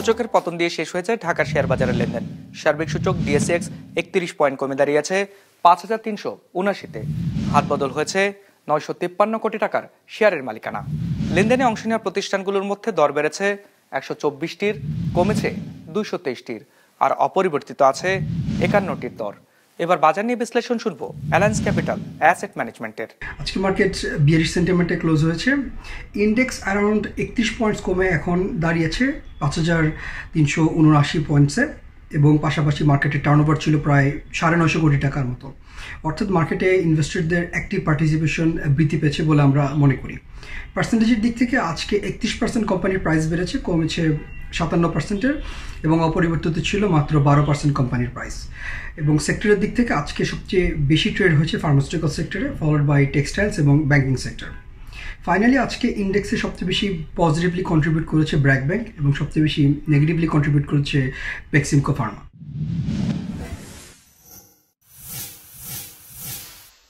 সূচকের পতন দিয়ে শেষ হয়েছে ঢাকার শেয়ার বাজারের লেনদেন। সার্বিক সূচক ডিএসইএক্স 31 পয়েন্ট কমে দাঁড়িয়েছে 5379-তে। হাত বদল হয়েছে 953 কোটি টাকার শেয়ারের মালিকানা। লেনদেনে অংশ নেওয়া প্রতিষ্ঠানগুলোর মধ্যে দর বেড়েছে 124টির, কমেছে 223টির, আর অপরিবর্তিত আছে 51টির দর। এবার বাজার নিয়ে বিশ্লেষণ শুনবো অ্যালায়েন্স ক্যাপিটাল অ্যাসেট ম্যানেজমেন্টের। আজকে মার্কেট বিয়ারিশ সেন্টিমেন্টে ক্লোজ হয়েছে। ইন্ডেক্স অ্যারাউন্ড 31 পয়েন্টস কমে এখন দাঁড়িয়েছে 5379 পয়েন্টসে, এবং পাশাপাশি মার্কেটের টার্নওভার ছিল প্রায় 950 কোটি টাকার মতো। অর্থাৎ মার্কেটে ইনভেস্টরদের অ্যাক্টিভ পার্টিসিপেশন বৃদ্ধি পেয়েছে বলে আমরা মনে করি। পার্সেন্টেজের দিক থেকে আজকে 31% কোম্পানির প্রাইস বেড়েছে, কমেছে 57%-এর, এবং অপরিবর্তিত ছিল মাত্র 12% কোম্পানির প্রাইস। এবং সেক্টরের দিক থেকে আজকে সবচেয়ে বেশি ট্রেড হয়েছে ফার্মাসিউটিক্যাল সেক্টরে, ফলোড বাই টেক্সটাইলস এবং ব্যাংকিং সেক্টর। ফাইনালি আজকে ইন্ডেক্সে সবচেয়ে বেশি পজিটিভলি কন্ট্রিবিউট করেছে ব্র্যাক ব্যাংক, এবং সবচেয়ে বেশি নেগেটিভলি কন্ট্রিবিউট করেছে বেক্সিমকো ফার্মা।